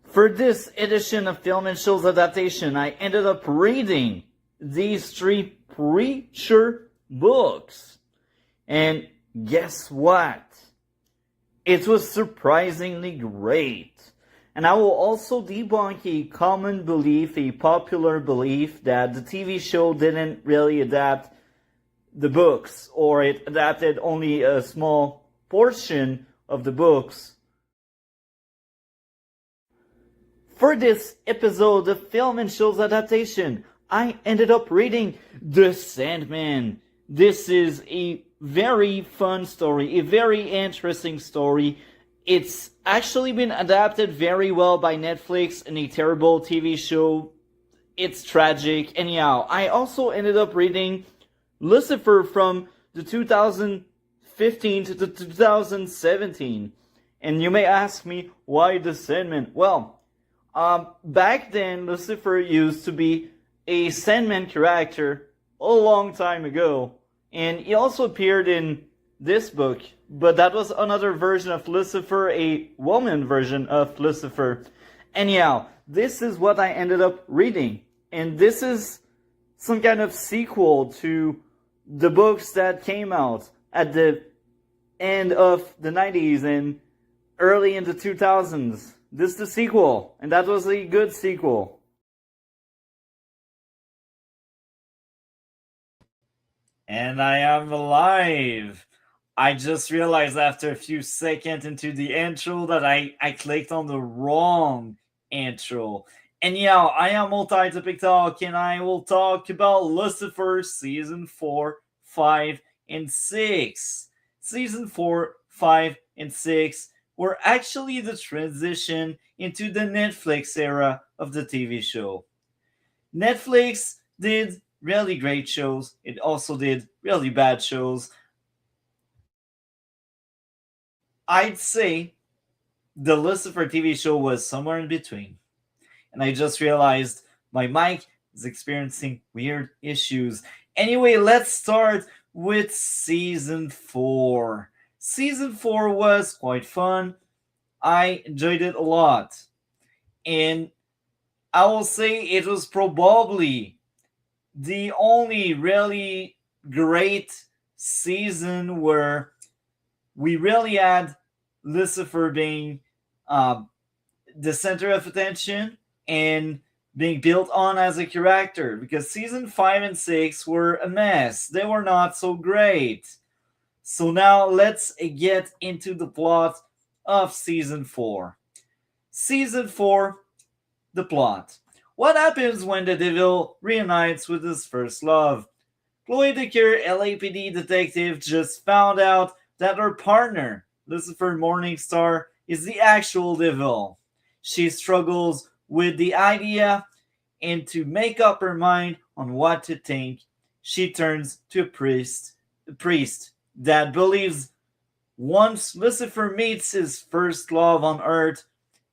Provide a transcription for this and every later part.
For this edition of Film and Shows Adaptation, I ended up reading these 3 Preacher books. And guess what? It was surprisingly great. And I will also debunk a common belief, a popular belief, that the TV show didn't really adapt the books, or it adapted only a small portion of the books. For this episode of Film and Shows Adaptation, I ended up reading The Sandman. This is a very fun story, a very interesting story. It's actually been adapted very well by Netflix in a terrible TV show. It's tragic. Anyhow, I also ended up reading Lucifer from the 2015 to the 2017. And you may ask me, why The Sandman? Well, back then, Lucifer used to be a Sandman character a long time ago. And he also appeared in this book, but that was another version of Lucifer, a woman version of Lucifer. Anyhow, this is what I ended up reading. And this is some kind of sequel to the books that came out at the end of the 90s and early in the 2000s. This is the sequel, and that was a good sequel. And I am alive. I just realized after a few seconds into the intro that I clicked on the wrong intro. Anyhow, I am Multi-Topic Talk, and I will talk about Lucifer Season 4, 5, and 6. Season 4, 5, and 6 were actually the transition into the Netflix era of the TV show. Netflix did really great shows. It also did really bad shows. I'd say the Lucifer TV show was somewhere in between. And I just realized my mic is experiencing weird issues. Anyway, let's start with Season 4. Season 4 was quite fun. I enjoyed it a lot. And I will say it was probably the only really great season where we really had Lucifer being the center of attention and being built on as a character, because season 5 and 6 were a mess. They were not so great. So now let's get into the plot of Season 4. Season 4, the plot. What happens when the devil reunites with his first love? Chloe Decker, LAPD detective, just found out that her partner, Lucifer Morningstar, is the actual devil. She struggles with the idea, and to make up her mind on what to think, she turns to a priest that believes once Lucifer meets his first love on earth,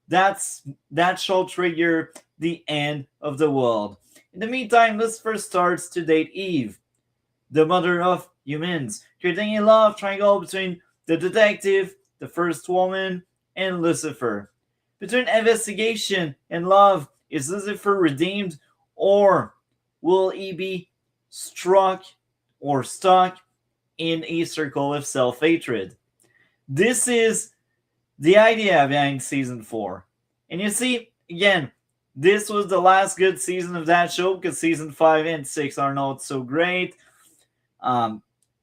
that shall trigger the end of the world. In the meantime, Lucifer starts to date Eve, the mother of humans, creating a love triangle between the detective, the first woman, and Lucifer. Between investigation and love, is Lucifer redeemed, or will he be struck or stuck in a circle of self-hatred? This is the idea behind Season 4. And you see, again, this was the last good season of that show, because Season 5 and 6 are not so great.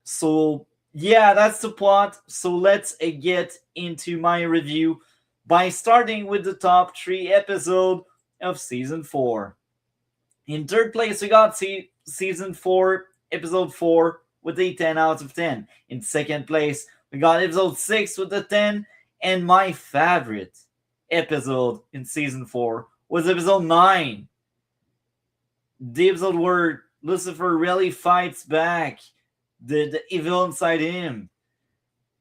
So yeah, that's the plot. So let's get into my review by starting with the top 3 episodes of Season 4. In third place, we got Season 4, Episode 4, with a 10 out of 10. In second place, we got Episode 6 with a 10. And my favorite episode in Season 4 was Episode 9. The episode where Lucifer really fights back the evil inside him.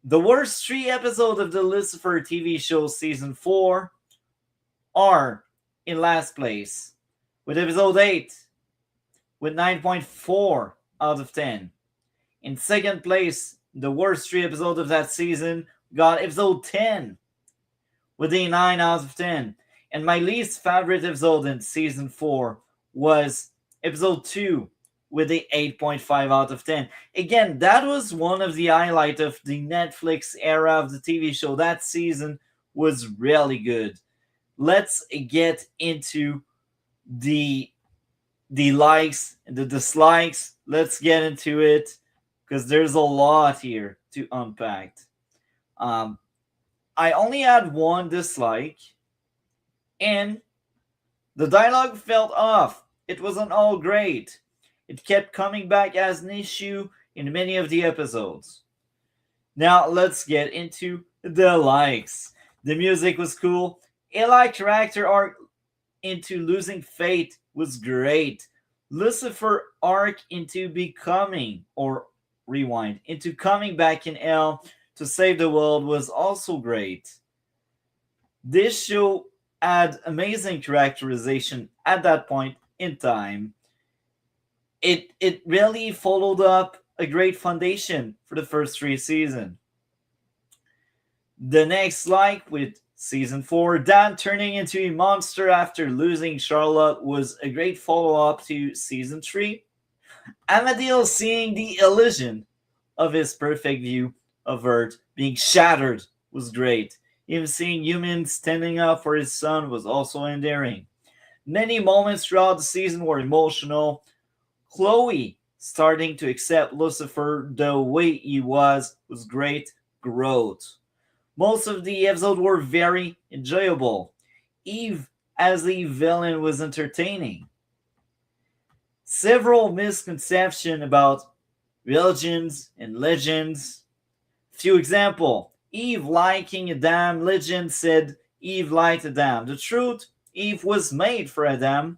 The worst 3 episodes of the Lucifer TV show Season 4 are in last place, with Episode 8 with 9.4 out of 10. In second place, the worst 3 episodes of that season got Episode 10 with a 9 out of 10. And my least favorite episode in season 4 was episode 2 with the 8.5 out of 10. Again, that was one of the highlights of the Netflix era of the TV show. That season was really good. Let's get into the likes and the dislikes. Let's get into it because there's a lot here to unpack. I only had one dislike, and the dialogue felt off. It wasn't all great. It kept coming back as an issue in many of the episodes. Now let's get into the likes. The music was cool. Eli character arc into losing faith was great. Lucifer arc into becoming, or rewind, into coming back in hell to save the world was also great. This show had amazing characterization at that point in time. It really followed up a great foundation for the first 3 seasons. The next, like with season 4, Dan turning into a monster after losing Charlotte was a great follow-up to season 3. Amadil seeing the illusion of his perfect view of Earth being shattered was great. Even seeing humans standing up for his son was also endearing. Many moments throughout the season were emotional. Chloe starting to accept Lucifer the way he was great growth. Most of the episodes were very enjoyable. Eve as the villain was entertaining. Several misconceptions about religions and legends. Few example. Eve liking Adam. Legend said Eve liked Adam. The truth, Eve was made for Adam,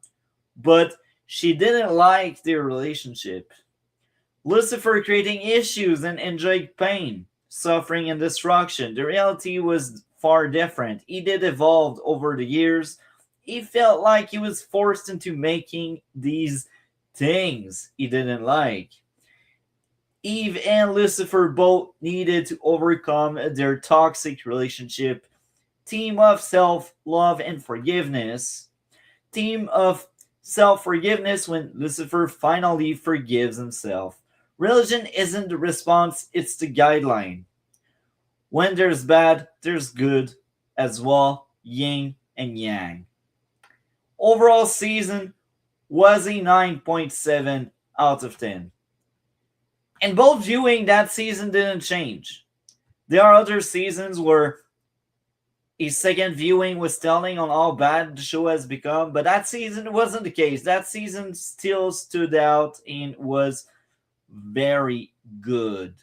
but she didn't like their relationship. Lucifer creating issues and enjoying pain, suffering, and destruction. The reality was far different. He did evolve over the years. He felt like he was forced into making these things he didn't like. Eve and Lucifer both needed to overcome their toxic relationship. Team of self-love and forgiveness. Team of self-forgiveness when Lucifer finally forgives himself. Religion isn't the response, it's the guideline. When there's bad, there's good as well, yin and yang. Overall season was a 9.7 out of 10. And both viewing, that season didn't change. There are other seasons where a second viewing was telling on how bad the show has become, but that season wasn't the case. That season still stood out and was very good.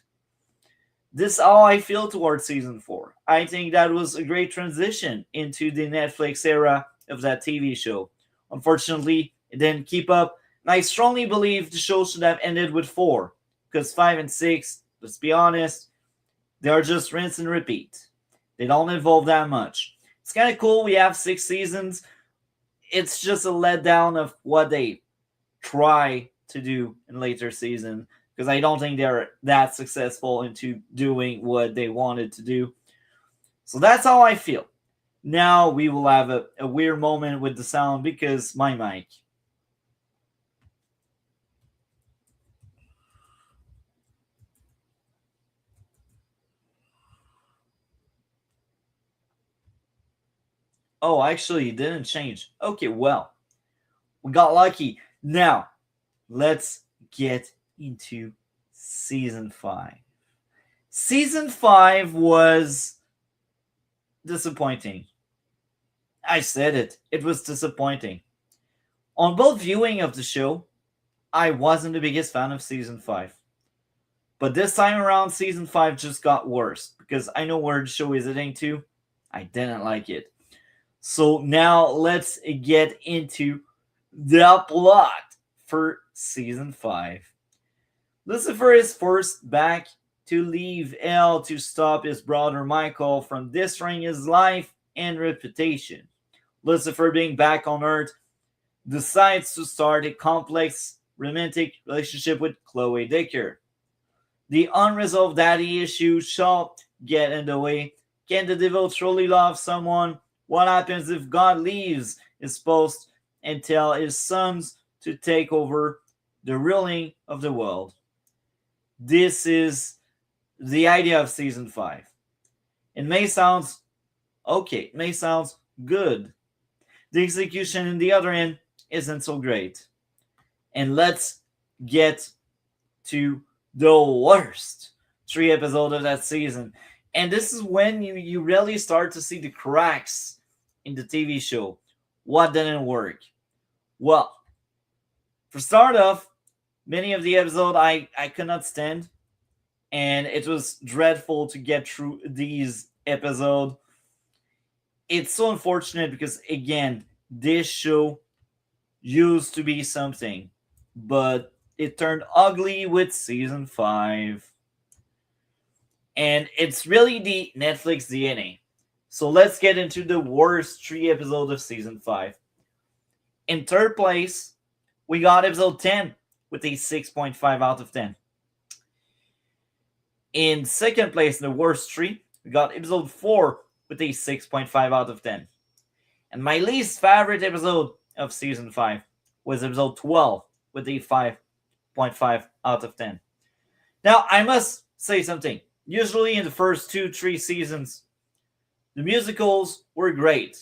This is how I feel towards season 4. I think that was a great transition into the Netflix era of that TV show. Unfortunately, it didn't keep up, and I strongly believe the show should have ended with 4, because 5 and 6, let's be honest, they are just rinse and repeat. They don't involve that much. It's kind of cool we have 6 seasons. It's just a letdown of what they try to do in later season, because I don't think they're that successful into doing what they wanted to do. So that's how I feel. Now we will have a weird moment with the sound because my mic. Oh, actually, it didn't change. Okay, well, we got lucky. Now, let's get into season 5. Season 5 was disappointing. I said it. It was disappointing. On both viewing of the show, I wasn't the biggest fan of season 5. But this time around, season 5 just got worse because I know where the show is heading to. I didn't like it. So now let's get into the plot for season 5. Lucifer is forced back to leave hell to stop his brother Michael from destroying his life and reputation. Lucifer, being back on Earth, decides to start a complex romantic relationship with Chloe Dicker. The unresolved daddy issue shall get in the way. Can the devil truly love someone What happens if God leaves his post and tell his sons to take over the ruling of the world? This is the idea of season 5. It may sound okay, it may sound good. The execution in the other end isn't so great. And let's get to the worst 3 episodes of that season. And this is when you really start to see the cracks in the TV show. What didn't work? Well, for start off, many of the episodes I could not stand, and it was dreadful to get through these episodes. It's so unfortunate because, again, this show used to be something, but it turned ugly with season 5. And it's really the Netflix DNA. So let's get into the worst 3 episodes of season 5. In third place, we got episode 10 with a 6.5 out of 10. In second place, the worst 3, we got episode 4 with a 6.5 out of 10. And my least favorite episode of season 5 was episode 12 with a 5.5 out of 10. Now, I must say something. Usually in the first 2-3 seasons, the musicals were great.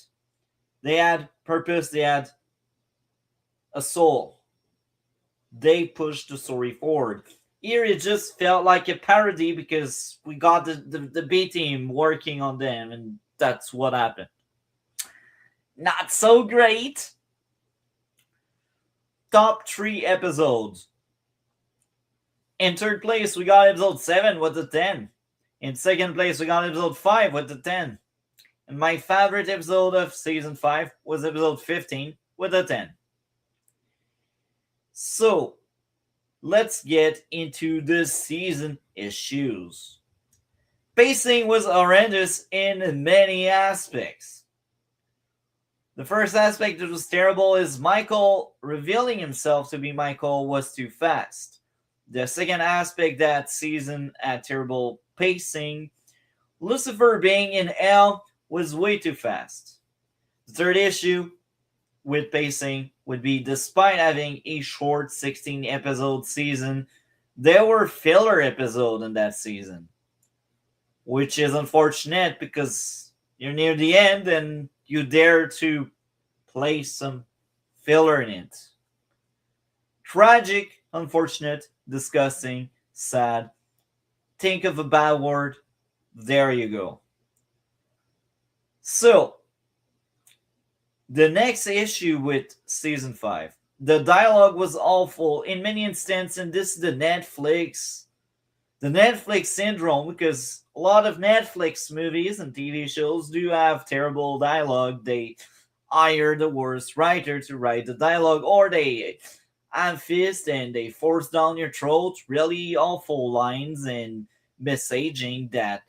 They had purpose, they had a soul. They pushed the story forward. Here it just felt like a parody because we got the B team working on them, and that's what happened. Not so great. Top 3 episodes. In third place, we got episode 7 with a 10. In second place, we got episode 5 with a 10. And my favorite episode of season 5 was episode 15 with a 10. So, let's get into the season issues. Pacing was horrendous in many aspects. The first aspect that was terrible is Michael revealing himself to be Michael was too fast. The second aspect that season had terrible pacing. Lucifer being in hell was way too fast. The third issue with pacing would be despite having a short 16 episode season, there were filler episodes in that season. Which is unfortunate because you're near the end and you dare to place some filler in it. Tragic, unfortunate, disgusting, sad. Think of a bad word. There you go. So, the next issue with season 5. The dialogue was awful in many instances, and this is the Netflix syndrome, because a lot of Netflix movies and TV shows do have terrible dialogue. They hire the worst writer to write the dialogue, or they ham-fist and they force down your throat really awful lines and messaging that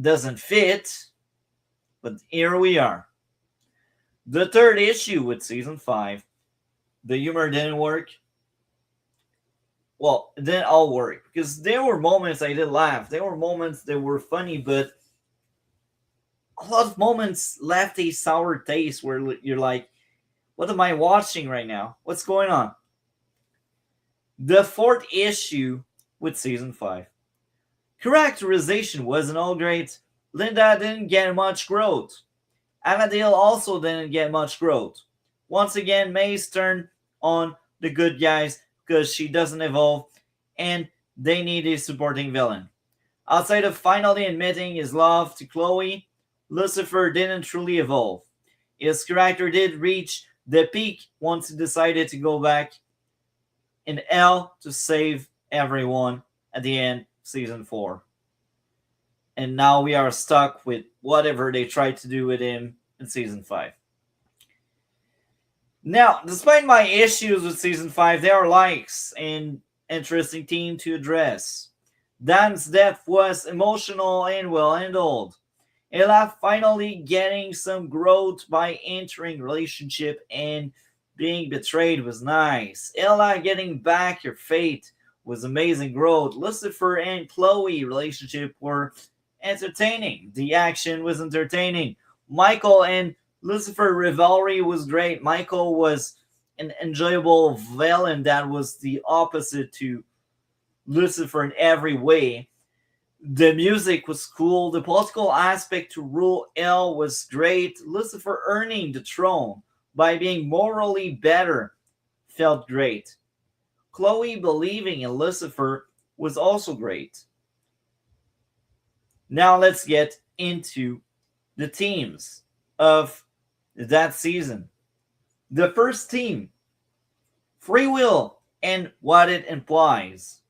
doesn't fit. But here we are. The third issue with season 5, the humor didn't work. Well, it didn't all work because there were moments I did laugh. There were moments that were funny, but a lot of moments left a sour taste where you're like, what am I watching right now? What's going on? The fourth issue with season 5. Characterization wasn't all great. Linda didn't get much growth. Amadale also didn't get much growth. Once again, May's turned on the good guys because she doesn't evolve, and they need a supporting villain. Outside of finally admitting his love to Chloe, Lucifer didn't truly evolve. His character did reach the peak once he decided to go back in hell to save everyone at the end of season 4. And now we are stuck with whatever they tried to do with him in season 5. Now, despite my issues with season 5, there are likes and interesting theme to address. Dan's death was emotional and well handled. Ella finally getting some growth by entering relationship and being betrayed was nice. Ella getting back her fate was amazing growth. Lucifer and Chloe relationship were entertaining. The action was entertaining. Michael and Lucifer rivalry was great. Michael was an enjoyable villain that was the opposite to Lucifer in every way. The music was cool. The political aspect to rule L was great. Lucifer earning the throne by being morally better felt great. Chloe believing in Lucifer was also great. Now let's get into the teams of that season. The first team, free will and what it implies.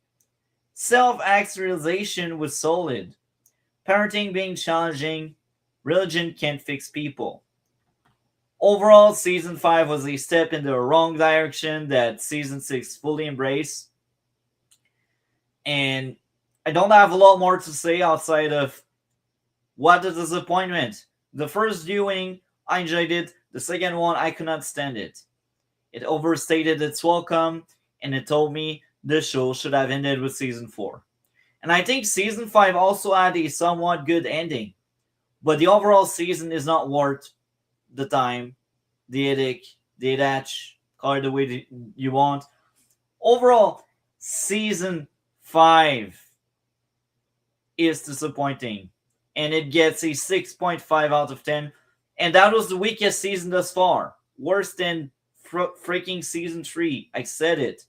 Self-actualization was solid. Parenting being challenging. Religion can't fix people. Overall, season 5 was a step in the wrong direction that season 6 fully embraced. And I don't have a lot more to say outside of what a disappointment. The first viewing, I enjoyed it. The second one, I could not stand it. It overstated its welcome, and it told me the show should have ended with season 4. And I think season 5 also had a somewhat good ending. But the overall season is not worth the time, the headache, the attach, call it the way you want. Overall, season 5 is disappointing. And it gets a 6.5 out of 10. And that was the weakest season thus far. Worse than freaking season 3. I said it.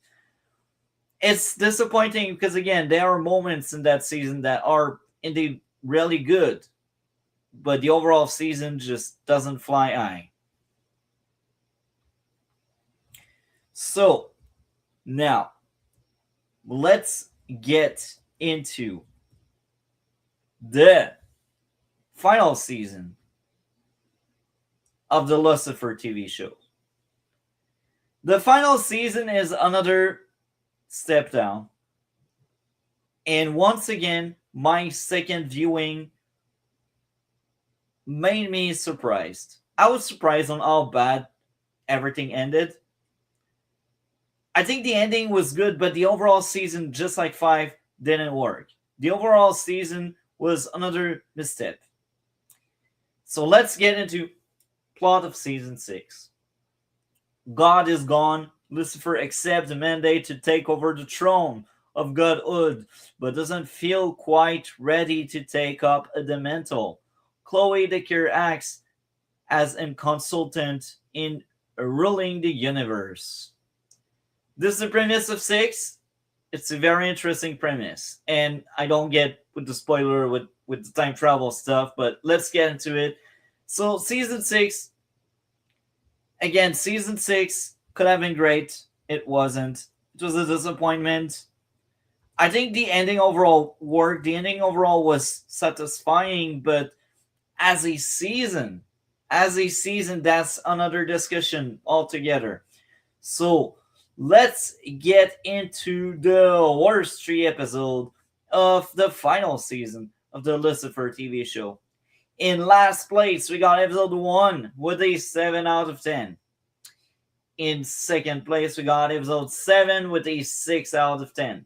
It's disappointing because, again, there are moments in that season that are indeed really good. But the overall season just doesn't fly high. So, now, let's get into the final season of the Lucifer TV show. The final season is another step down. And once again, my second viewing made me surprised. I was surprised on how bad everything ended. I think the ending was good, but the overall season, just like 5, didn't work. The overall season was another misstep. So let's get into plot of season 6. God is gone. Lucifer accepts the mandate to take over the throne of godhood, but doesn't feel quite ready to take up the mantle. Chloe Decker acts as a consultant in ruling the universe. This is the premise of 6. It's a very interesting premise, and I don't get with the spoiler with the time travel stuff, but let's get into it. So season 6, again, season 6 could have been great. It wasn't. It was a disappointment. I think the ending overall worked. The ending overall was satisfying, but as a season, that's another discussion altogether. So let's get into the worst 3 episodes of the final season of the Lucifer TV show. In last place, we got episode 1 with a 7 out of 10. In second place, we got episode 7 with a 6 out of 10.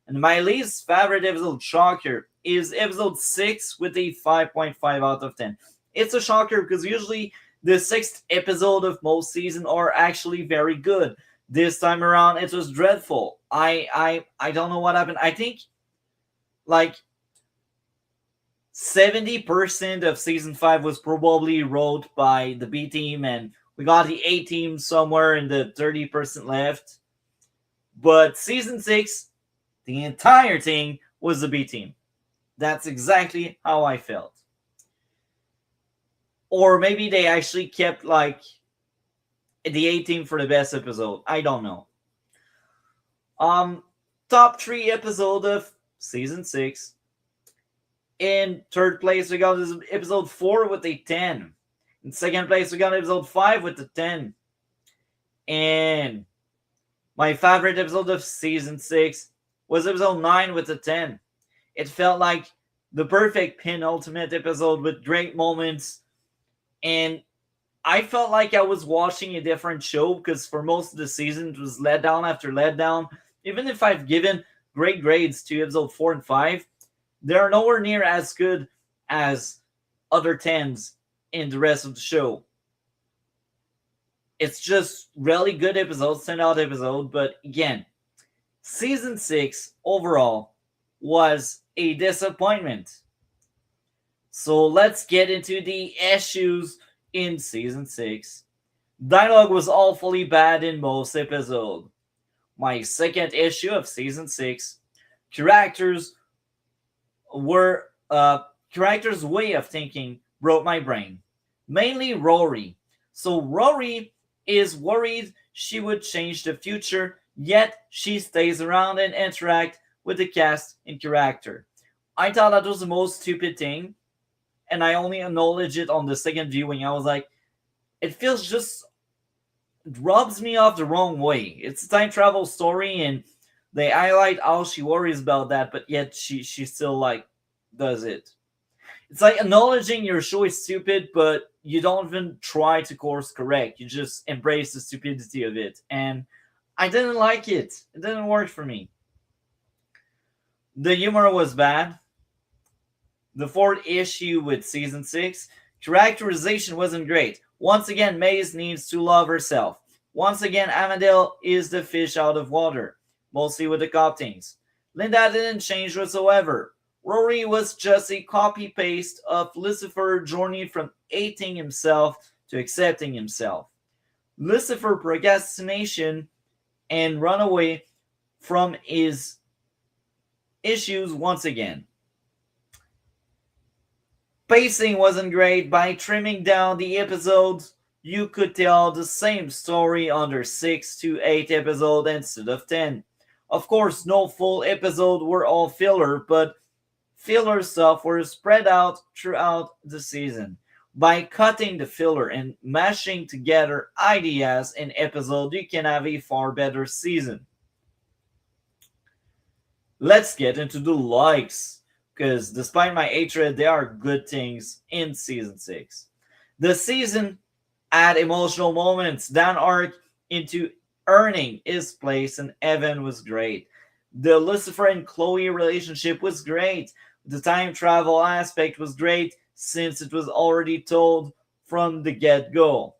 And my least favorite episode, shocker, is episode 6 with a 5.5 out of 10. It's a shocker because usually the 6th episode of most seasons are actually very good. This time around, it was dreadful. I don't know what happened. I think like 70% of season 5 was probably wrote by the B team, and we got the A team somewhere in the 30% left. But season 6, the entire thing was the B team. That's exactly how I felt. Or maybe they actually kept like the A team for the best episode. I don't know. Top 3 episode of season 6. In third place, we got episode 4 with a 10. In second place, we got episode 5 with a 10. And my favorite episode of season 6 was episode 9 with a 10. It felt like the perfect penultimate episode with great moments. And I felt like I was watching a different show because for most of the season, it was letdown after letdown. Even if I've given great grades to episode 4 and 5, they are nowhere near as good as other 10s in the rest of the show. It's just really good episodes, standout episode, but again, season 6 overall was a disappointment. So let's get into the issues in season 6. Dialogue was awfully bad in most episodes. My second issue of season 6, characters were characters' way of thinking broke my brain. Mainly Rory. So Rory is worried she would change the future, yet she stays around and interact with the cast and character. I thought that was the most stupid thing, and I only acknowledged it on the second viewing. I was like, it feels just rubs me off the wrong way. It's a time travel story, and they highlight how she worries about that, but yet she still like does it. It's like acknowledging your show is stupid, but you don't even try to course correct. You just embrace the stupidity of it, and I didn't like it. It didn't work for me. The humor was bad. The fourth issue with season 6, characterization wasn't great. Once again, Maze needs to love herself. Once again, Amandel is the fish out of water, mostly with the Coptings. Linda didn't change whatsoever. Rory was just a copy-paste of Lucifer journey from hating himself to accepting himself. Lucifer procrastination and run away from his issues once again. Pacing wasn't great. By trimming down the episodes, you could tell the same story under 6 to 8 episodes instead of 10. Of course, no full episode were all filler, but filler stuff were spread out throughout the season. By cutting the filler and mashing together ideas in episodes, you can have a far better season. Let's get into the likes, because despite my hatred, there are good things in season 6. The season had emotional moments. Dan arc into earning his place in heaven was great. The Lucifer and Chloe relationship was great. The time travel aspect was great since it was already told from the get-go.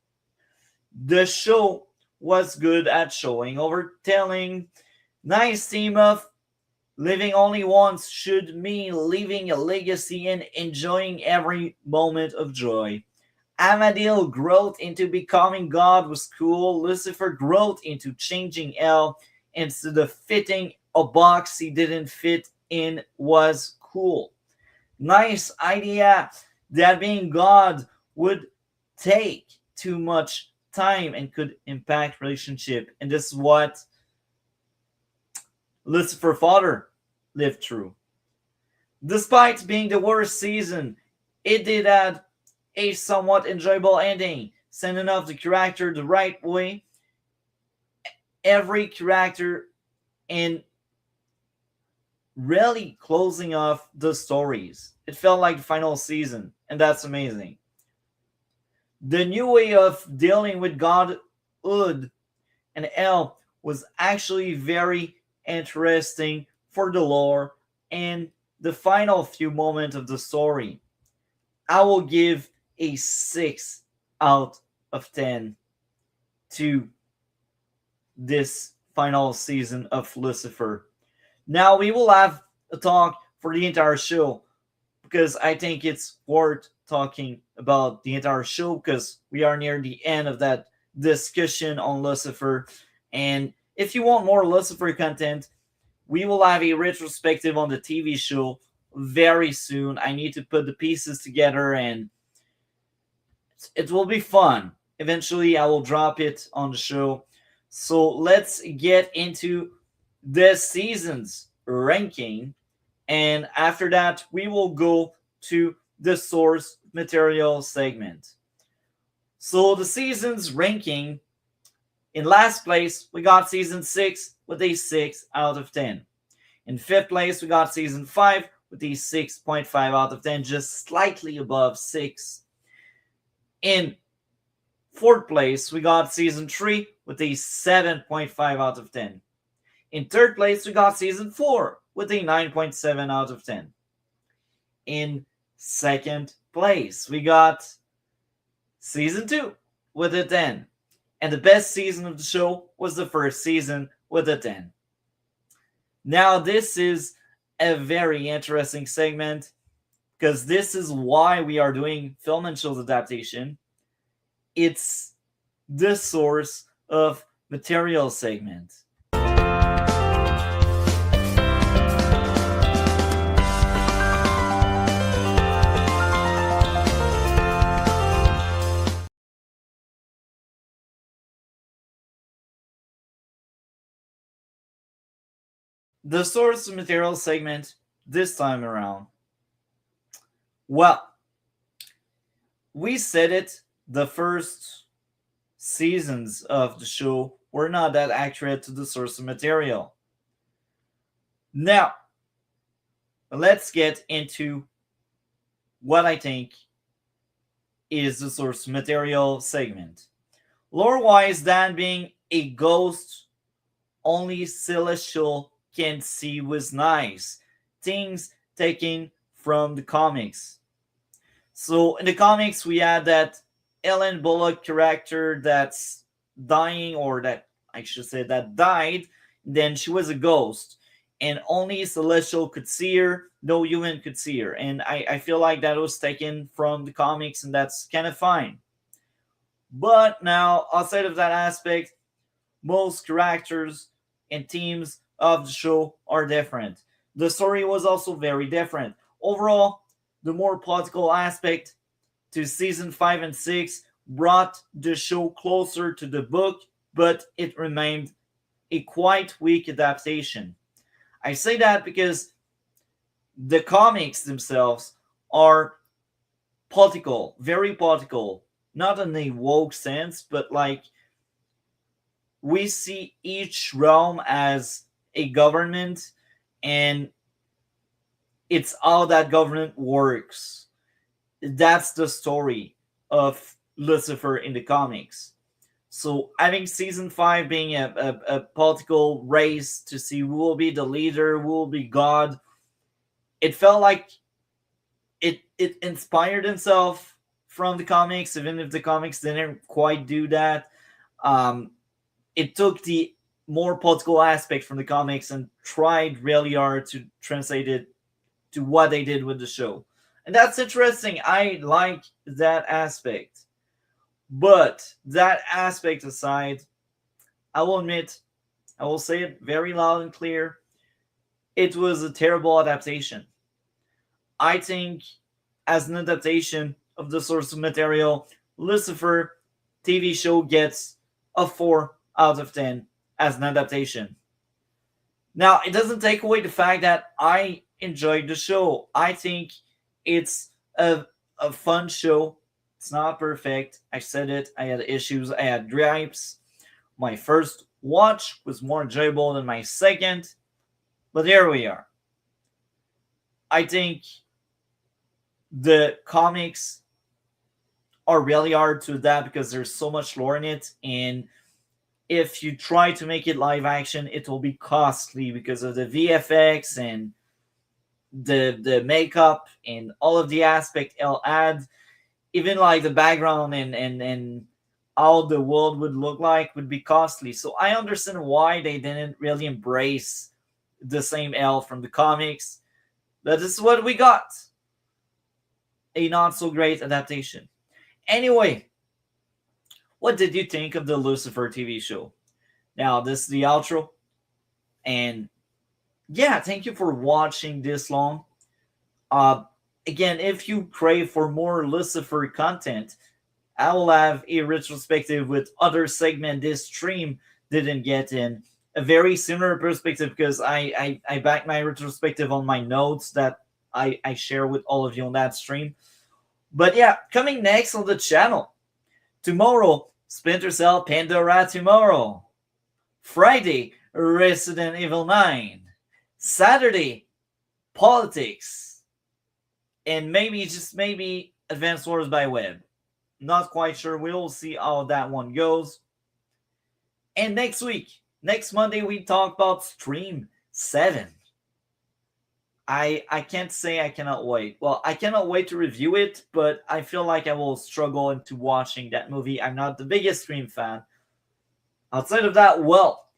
The show was good at showing over telling. Nice theme of living only once should mean leaving a legacy and enjoying every moment of joy. Amadil growth into becoming God was cool. Lucifer growth into changing hell instead of fitting a box he didn't fit in was cool. Nice idea that being God would take too much time and could impact relationship. And this is what Lucifer father lived through. Despite being the worst season, it did add a somewhat enjoyable ending, sending off the character the right way. Every character and really closing off the stories. It felt like the final season, and that's amazing. The new way of dealing with Godhood and hell was actually very interesting for the lore and the final few moments of the story. I will give a 6 out of 10 to this final season of Lucifer. Now we will have a talk for the entire show because I think it's worth talking about the entire show because we are near the end of that discussion on Lucifer. And if you want more Lucifer content, we will have a retrospective on the TV show very soon. I need to put the pieces together and it will be fun. Eventually, I will drop it on the show. So let's get into this season's ranking. And after that, we will go to the source material segment. So the season's ranking, in last place, we got season 6 with a 6 out of 10. In fifth place, we got season 5 with a 6.5 out of 10, just slightly above 6. In fourth place, we got season 3 with a 7.5 out of 10. In third place, we got season 4 with a 9.7 out of 10. In second place, we got Season 2 with a 10. And the best season of the show was the first season with a 10. Now, this is a very interesting segment because this is why we are doing film and shows adaptation. It's the source of material segment. The source of material segment this time around. Well, we said it, the first seasons of the show were not that accurate to the source of material. Now, let's get into what I think is the source material segment. Lore-wise, Dan being a ghost only Celestial can see was nice. Things taken from the comics. So in the comics, we had that Ellen Bullock character that's dying, or that I should say that died. Then she was a ghost, and only Celestial could see her. No human could see her, and I feel like that was taken from the comics, and that's kind of fine. But now, outside of that aspect, most characters and themes of the show are different. The story was also very different. Overall, the more political aspect to season 5 and 6 brought the show closer to the book, but it remained a quite weak adaptation. I say that because the comics themselves are political, very political, not in a woke sense, but like we see each realm as a government, and it's how that government works. That's the story of Lucifer in the comics. So having season 5 being a political race to see who will be the leader, who will be God, it felt like it inspired itself from the comics, even if the comics didn't quite do that. It took the more political aspect from the comics and tried really hard to translate it to what they did with the show. And that's interesting. I like that aspect. But that aspect aside, I will admit, I will say it very loud and clear, it was a terrible adaptation. I think as an adaptation of the source material, Lucifer TV show gets a 4 out of 10 as an adaptation. Now, it doesn't take away the fact that I enjoyed the show. I think it's a fun show. It's not perfect. I said it. I had issues. I had gripes. My first watch was more enjoyable than my second. But here we are. I think the comics are really hard to adapt because there's so much lore in it, and if you try to make it live action, it will be costly because of the VFX and the makeup and all of the aspect it'll add. Even like the background and how the world would look like would be costly. So I understand why they didn't really embrace the same L from the comics. But this is what we got. A not so great adaptation. Anyway, what did you think of the Lucifer TV show? Now, this is the outro. And yeah, thank you for watching this long. Again, if you crave for more Lucifer content, I will have a retrospective with other segment this stream didn't get in. A very similar perspective because I back my retrospective on my notes that I share with all of you on that stream. But yeah, coming next on the channel. Tomorrow, Splinter Cell Pandora tomorrow. Friday, Resident Evil 9. Saturday, politics. And maybe, just maybe, Advanced Wars by Web. Not quite sure. We'll see how that one goes. And next week, next Monday, we talk about Stream 7. I can't say I cannot wait. Well, I cannot wait to review it, but I feel like I will struggle into watching that movie. I'm not the biggest Scream fan. Outside of that, well,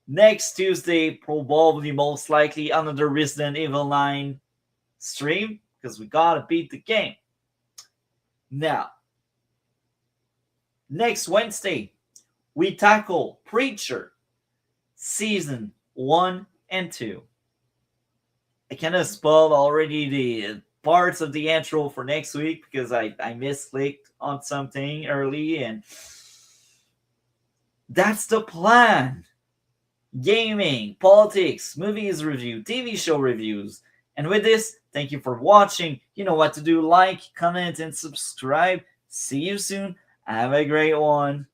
next Tuesday, probably most likely another Resident Evil 9 stream, because we gotta beat the game. Now, next Wednesday, we tackle Preacher Season 1 and 2. I kind of spoiled already the parts of the intro for next week because I misclicked on something early, and that's the plan. Gaming, politics, movies review, TV show reviews. And with this, thank you for watching. You know what to do. Like, comment, and subscribe. See you soon. Have a great one.